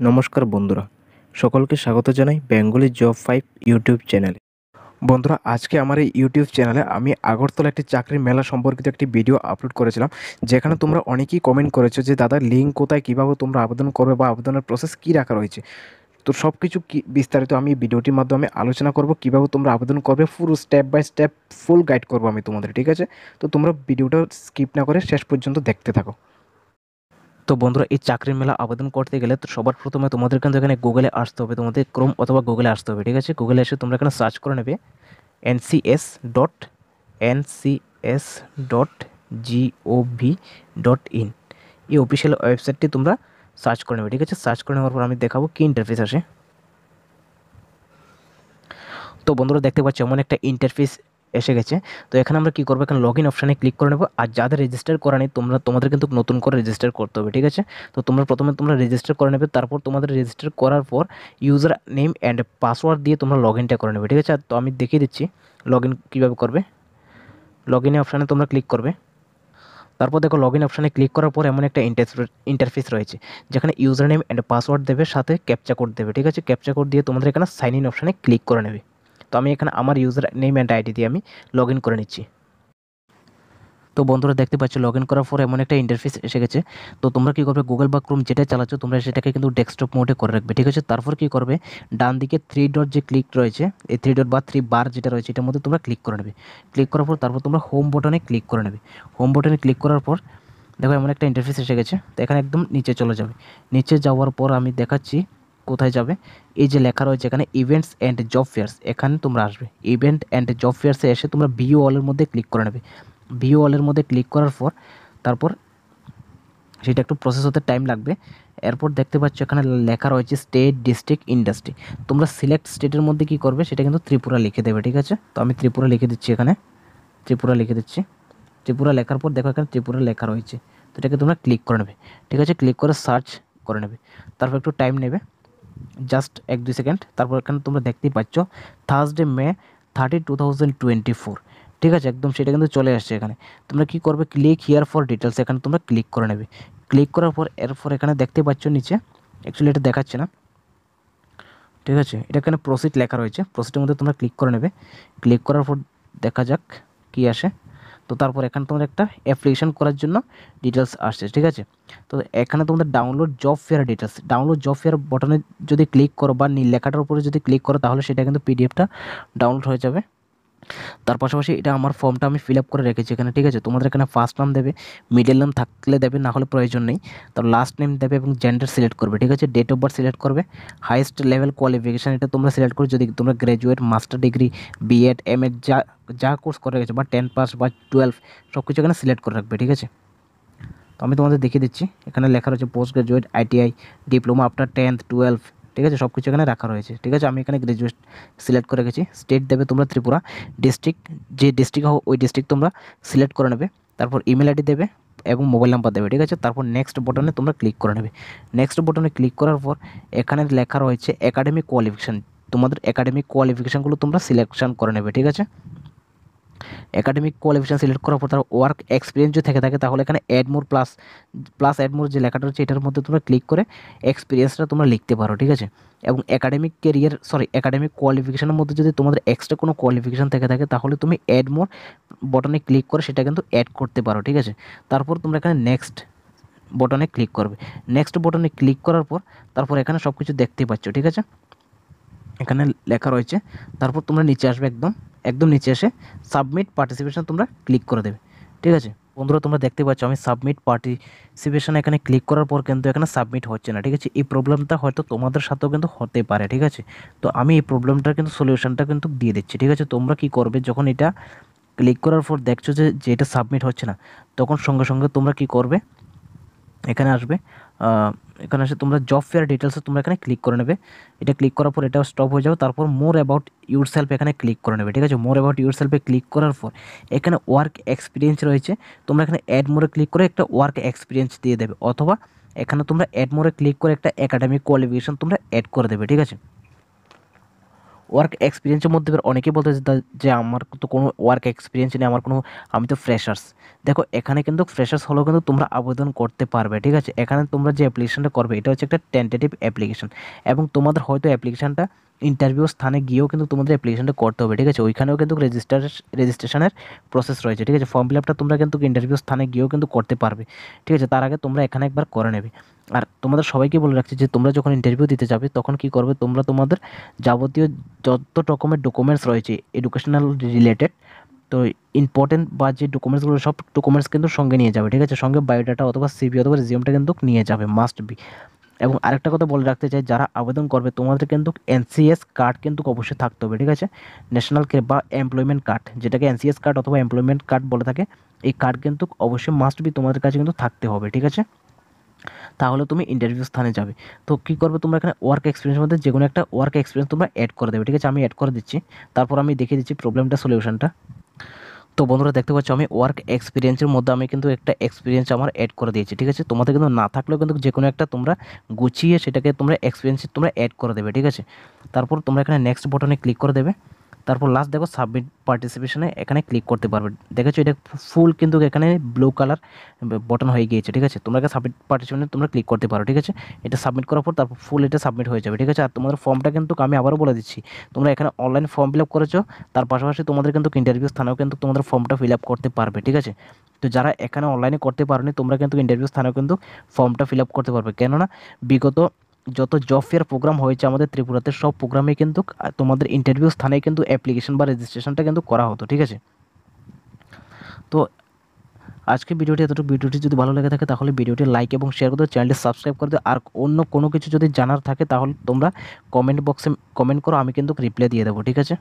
নমস্কার বন্ধুরা, সকলকে স্বাগত জানাই বেঙ্গলি জব 5 ইউটিউব চ্যানেলে। বন্ধুরা, আজকে আমার এই ইউটিউব চ্যানেলে আমি আগরতলা একটি চাকরির মেলা সম্পর্কিত একটি ভিডিও আপলোড করেছিলাম, যেখানে তোমরা অনেকেই কমেন্ট করেছো যে দাদা লিঙ্ক কোথায়, কীভাবে তোমরা আবেদন করবে বা আবেদনের প্রসেস কী রাখা রয়েছে। তো সব কিছু বিস্তারিত আমি এই ভিডিওটির মাধ্যমে আলোচনা করব, কীভাবে তোমরা আবেদন করবে পুরো step by step full guide করবো আমি তোমাদের, ঠিক আছে? তো তোমরা ভিডিওটা স্কিপ না করে শেষ পর্যন্ত দেখতে থাকো। তো বন্ধুরা, এই চাকরির মেলা আবেদন করতে গেলে তো সবার প্রথমে তোমাদের কিন্তু এখানে গুগলে আসতে হবে, তোমাদের ক্রোম অথবা গুগলে আসতে হবে, ঠিক আছে? গুগলে এসে তোমরা এখানে সার্চ করে নেবে ncs.gov.in। এই অফিসিয়াল ওয়েবসাইটটি তোমরা সার্চ করে নেবে, ঠিক আছে? সার্চ করে নেওয়ার পর আমি দেখাবো কী ইন্টারফেস আসে। তো বন্ধুরা, দেখতে পাচ্ছ এমন একটা ইন্টারফেস এসে গেছে। তো এখানে আমরা কী করবো, এখানে লগ ইন অপশানে ক্লিক করে নেবো। আর যাদের রেজিস্টার করা নেই তোমাদের কিন্তু নতুন করে রেজিস্টার করতে হবে, ঠিক আছে? তো প্রথমে রেজিস্টার করে নেবে, তারপর তোমাদের রেজিস্টার করার পর ইউজার নেম অ্যান্ড পাসওয়ার্ড দিয়ে তোমরা লগ ইনটা করে নেবে, ঠিক আছে? তো আমি দেখিয়ে দিচ্ছি লগ ইন কীভাবে করবে। লগ ইন অপশানে তোমরা ক্লিক করবে। তারপর দেখো লগ ইন অপশানে ক্লিক করার পর এমন একটা ইন্টারফেস রয়েছে, যেখানে ইউজার নেম অ্যান্ড পাসওয়ার্ড দেবে, সাথে ক্যাপচা কোড দেবে, ঠিক আছে? ক্যাপচা কোড দিয়ে তোমাদের এখানে সাইন ইন অপশানে ক্লিক করে নেবে। তো আমি এখানে আমার ইউজার নেম অ্যান্ড আইডি দিয়ে আমি লগ ইন করে নিচ্ছি। তো বন্ধুরা, দেখতে পাচ্ছ লগ ইন করার পর এমন একটা ইন্টারফেস এসে গেছে। তো তোমরা কী করবে, গুগল বা ক্রোম যেটা চালাচ্ছ তোমরা সেটাকে কিন্তু ডেস্কটপ মোডে করে রাখবে, ঠিক আছে? তারপর কী করবে, ডান দিকে 3 ডট যে ক্লিক রয়েছে, এই 3 ডট বা 3 বার যেটা রয়েছে এটার মধ্যে তোমরা ক্লিক করে নেবে। ক্লিক করার পর তারপর তোমরা হোম বাটনে ক্লিক করে নেবে। হোম বাটনে ক্লিক করার পর দেখো এমন একটা ইন্টারফেস এসে গেছে। তো এখানে একদম নিচে চলে যাবে। নিচে যাওয়ার পর আমি দেখাচ্ছি কোথায় যাবে। এই যে লেখা রয়েছে এখানে ইভেন্টস অ্যান্ড জব ফেয়ার্স, এখানে তোমরা আসবে। ইভেন্ট অ্যান্ড জব ফেয়ার্সে এসে তোমরা ভিউ অলের মধ্যে ক্লিক করে নেবে। ভিউ অলের মধ্যে ক্লিক করার পর তারপর সেটা একটু প্রসেস হতে টাইম লাগবে। এরপর দেখতে পাচ্ছ এখানে লেখা রয়েছে স্টেট, ডিস্ট্রিক্ট, ইন্ডাস্ট্রি। তোমরা সিলেক্ট স্টেটের মধ্যে কী করবে, সেটা কিন্তু ত্রিপুরা লিখে দেবে, ঠিক আছে? তো আমি ত্রিপুরা লিখে দিচ্ছি, এখানে ত্রিপুরা লিখে দিচ্ছি। ত্রিপুরা লেখার পর দেখো এখানে ত্রিপুরা লেখা রয়েছে, তো এটাকে তোমরা ক্লিক করে নেবে, ঠিক আছে? ক্লিক করে সার্চ করে নেবে। তারপর একটু টাইম নেবে, জাস্ট 1-2 সেকেন্ড। তারপর এখানে তোমরা দেখতেই পাচ্ছ থার্সডে মে 30, 2024, ঠিক আছে? একদম সেটা কিন্তু চলে আসছে। এখানে তোমরা কী করবে, ক্লিক হিয়ার ফর ডিটেলস, এখানে তোমরা ক্লিক করে নেবে। ক্লিক করার পর এরপর এখানে দেখতে পাচ্ছ নিচে, অ্যাকচুয়ালি এটা দেখাচ্ছে না, ঠিক আছে? এটা এখানে প্রসিড লেখা রয়েছে, প্রসিডের মধ্যে তোমরা ক্লিক করে নেবে। ক্লিক করার পর দেখা যাক কী আসে। তো তারপর এখানে তোমাদের একটা অ্যাপ্লিকেশন করার জন্য ডিটেলস আসছে, ঠিক আছে? তো এখানে তোমাদের download job fair details, download job fair বটনে যদি ক্লিক করো বা নীল লেখাটার উপরে যদি ক্লিক করো তাহলে সেটা কিন্তু পিডিএফটা ডাউনলোড হয়ে যাবে। তার পাশাপাশি এটা আমার ফর্মটা আমি ফিল আপ করে রেখেছি এখানে, ঠিক আছে? তোমাদের এখানে ফার্স্ট নাম দেবে, মিডল নাম থাকলে দেবে, না হলে প্রয়োজন নেই। তো লাস্ট নেম দেবে এবং জেন্ডার সিলেক্ট করবে, ঠিক আছে? ডেট অফ বার্থ সিলেক্ট করবে। হাইয়েস্ট লেভেল কোয়ালিফিকেশান এটা তোমরা সিলেক্ট করো, যদি তোমরা graduate, master degree, B Ed, M Ed যা কোর্স করে গেছো বা 10 পাস বা 12 সব কিছু এখানে সিলেক্ট করে রাখবে, ঠিক আছে? তো আমি তোমাদের দেখিয়ে দিচ্ছি। এখানে লেখা রয়েছে post graduate, ITI, diploma after 10th 12, ঠিক আছে? সব কিছু এখানে রাখা রয়েছে, ঠিক আছে? আমি এখানে গ্রাজুয়েট সিলেক্ট করে রেখেছি। স্টেট দেবে তোমরা ত্রিপুরা। ডিস্ট্রিক্ট, যে ডিস্ট্রিক্ট হোক ওই ডিস্ট্রিক্ট তোমরা সিলেক্ট করে নেবে। তারপর ইমেল আইডি দেবে এবং মোবাইল নাম্বার দেবে, ঠিক আছে? তারপর নেক্সট বটনে তোমরা ক্লিক করে নেবে। নেক্সট বটনে ক্লিক করার পর এখানে লেখা রয়েছে একাডেমিক কোয়ালিফিকেশান, তোমাদের একাডেমিক কোয়ালিফিকেশানগুলো তোমরা সিলেকশন করে নেবে, ঠিক আছে? একাডেমিক কোয়ালিফিকেশান সিলেক্ট করার পর তার ওয়ার্ক এক্সপিরিয়েন্স যদি থেকে থাকে তাহলে এখানে add more plus add more যে লেখাটা রয়েছে এটার মধ্যে তোমরা ক্লিক করে এক্সপিরিয়েন্সটা তোমরা লিখতে পারো, ঠিক আছে? এবং একাডেমিক কোয়ালিফিকেশানের মধ্যে যদি তোমাদের এক্সট্রা কোনো কোয়ালিফিকেশান থেকে থাকে তাহলে তুমি অ্যাড মোর বটনে ক্লিক করে সেটা কিন্তু অ্যাড করতে পারো, ঠিক আছে? তারপর তোমরা এখানে নেক্সট বটনে ক্লিক করবে। নেক্সট বটনে ক্লিক করার পর তারপর এখানে সব কিছু দেখতে পাচ্ছ, ঠিক আছে? এখানে লেখা রয়েছে। তারপর তোমরা নিচে আসবে, একদম নিচে এসে সাবমিট পার্টিসিপেশন তোমরা ক্লিক করে দেবে, ঠিক আছে? বন্ধুরা, তোমরা দেখতে পাচ্ছ আমি সাবমিট পার্টিসিপেশন এখানে ক্লিক করার পর কিন্তু এখানে সাবমিট হচ্ছে না, ঠিক আছে? এই প্রবলেমটা হয়তো তোমাদের সাথেও কিন্তু হতে পারে, ঠিক আছে? তো আমি এই প্রবলেমটার কিন্তু সলিউশনটা কিন্তু দিয়ে দিচ্ছি, ঠিক আছে? তোমরা কি করবে, যখন এটা ক্লিক করার পর দেখছো যে এটা সাবমিট হচ্ছে না, তখন সঙ্গে সঙ্গে তোমরা কি করবে, এখানে আসবে। এখানে এসে তোমরা জব ফেয়ার ডিটেলসে তোমরা এখানে ক্লিক করে নেবে। এটা ক্লিক করার পর এটাও স্টপ হয়ে যাবে। তারপর মোর অ্যাবাউট ইউর সেলফ এখানে ক্লিক করে নেবে, ঠিক আছে? মোর অ্যাবাউট ইউর সেলফে ক্লিক করার পর এখানে ওয়ার্ক এক্সপিরিয়েন্স রয়েছে, তোমরা এখানে অ্যাড মোরে ক্লিক করে একটা ওয়ার্ক এক্সপিরিয়েন্স দিয়ে দেবে, অথবা এখানে তোমরা অ্যাড মোরে ক্লিক করে একটা একাডেমিক কোয়ালিফিকেশান তোমরা অ্যাড করে দেবে, ঠিক আছে? ওয়ার্ক এক্সপিরিয়েন্সের মধ্যে এবার অনেকেই বলতে যে আমার তো কোনো ওয়ার্ক এক্সপিরিয়েন্স নেই, আমি তো ফ্রেশার্স। দেখো এখানে কিন্তু ফ্রেশার্স হলেও কিন্তু তোমরা আবেদন করতে পারবে, ঠিক আছে। এখানে তোমরা যে অ্যাপ্লিকেশনটা করবে এটা হচ্ছে একটা টেন্টেটিভ অ্যাপ্লিকেশন, এবং তোমাদের হয়তো অ্যাপ্লিকেশনটা ইন্টারভিউ স্থানে গিয়েও কিন্তু তোমাদের অ্যাপ্লিকেশনটা করতে হবে, ঠিক আছে। ওইখানেও কিন্তু রেজিস্ট্রেশনের প্রসেস রয়েছে, ঠিক আছে। ফর্ম ফিল আপটা তোমরা কিন্তু ইন্টারভিউ স্থানে গিয়েও কিন্তু করতে পারবে, ঠিক আছে। তার আগে তোমরা এখানে একবার করে নেবে। আর তোমাদের সবাইকে বলে রাখছি যে তোমরা যখন ইন্টারভিউ দিতে যাবে তখন কি করবে, তোমরা তোমাদের যাবতীয় যত রকমের ডকুমেন্টস রয়েছে এডুকেশনাল রিলেটেড, তো ইম্পর্টেন্ট বা যে ডকুমেন্টসগুলো সব ডকুমেন্টস কিন্তু সঙ্গে নিয়ে যাবে, ঠিক আছে। সঙ্গে বায়োডাটা অথবা সিভি অথবা রিজিউমটা কিন্তু নিয়ে যাবে, মাস্ট বি। এবং আরেকটা কথা বলে রাখতে চাই, যারা আবেদন করবে তোমাদের কিন্তু এনসিএস কার্ড কিন্তু অবশ্যই থাকতে হবে, ঠিক আছে। ন্যাশনাল বা এমপ্লয়মেন্ট কার্ড, যেটাকে এনসিএস কার্ড অথবা এমপ্লয়মেন্ট কার্ড বলে থাকে, এই কার্ড কিন্তু অবশ্যই মাস্ট বি তোমাদের কাছে কিন্তু থাকতে হবে, ঠিক আছে। তাহলে তুমি ইন্টারভিউ স্থানে যাবে। তো কী করবে, তোমরা এখানে ওয়ার্ক এক্সপিরিয়েন্সের মধ্যে যে কোনো একটা ওয়ার্ক এক্সপিরিয়েন্স তোমরা অ্যাড করে দেবে, ঠিক আছে। আমি অ্যাড করে দিচ্ছি, তারপর আমি দেখিয়ে দিচ্ছি প্রবলেমটা সলিউশনটা। তো বন্ধুরা দেখতে পাচ্ছ আমি ওয়ার্ক এক্সপিরিয়েন্সের মধ্যে আমি কিন্তু একটা এক্সপিরিয়েন্স আমার অ্যাড করে দিয়েছি, ঠিক আছে। তোমাদের কিন্তু না থাকলেও কিন্তু যে কোনো একটা তোমরা গুছিয়ে সেটাকে তোমরা এক্সপিরিয়েন্স তোমরা অ্যাড করে দেবে, ঠিক আছে। তারপর তোমরা এখানে নেক্সট বটনে ক্লিক করে দেবে। তারপর লাস্ট দেখো সাবমিট পার্টিসিপেশনে এখানে ক্লিক করতে পারবে। দেখেছো এটা ফুল কিন্তু এখানে ব্লু কালার বটন হয়ে গিয়েছে, ঠিক আছে। তোমরা সাবমিট পার্টিসিপেশনে তোমরা ক্লিক করতে পারো, ঠিক আছে। এটা সাবমিট করার পর তারপর ফুল এটা সাবমিট হয়ে যাবে, ঠিক আছে। আর তোমাদের ফর্মটা কিন্তু আমি আবারও বলে দিচ্ছি, তোমরা এখানে অনলাইন ফর্ম ফিল আপ করেছো, তার পাশাপাশি তোমাদের কিন্তু ইন্টারভিউ স্থানেও কিন্তু তোমাদের ফর্মটা ফিল আপ করতে পারবে, ঠিক আছে। তো যারা এখানে অনলাইনে করতে পারোনি তোমরা কিন্তু ইন্টারভিউ স্থানেও কিন্তু ফর্মটা ফিল আপ করতে পারবে, কেননা বিগত যত জব ফেয়ার প্রোগ্রাম হয়েছে আমাদের ত্রিপুরাতে সব প্রোগ্রামে কিন্তু তোমাদের ইন্টারভিউ স্থানে কিন্তু অ্যাপ্লিকেশন বা রেজিস্ট্রেশনটা কিন্তু করা হতো, ঠিক আছে। তো আজকে ভিডিওটি এতটুকু। ভিডিওটি যদি ভালো লেগে থাকে তাহলে ভিডিওটি লাইক এবং শেয়ার করে দাও, চ্যানেলটি সাবস্ক্রাইব করে দাও। আর অন্য কোনো কিছু যদি জানার থাকে তাহলে তোমরা কমেন্ট বক্সে কমেন্ট করো, আমি কিন্তু রিপ্লাই দিয়ে দেবো, ঠিক আছে।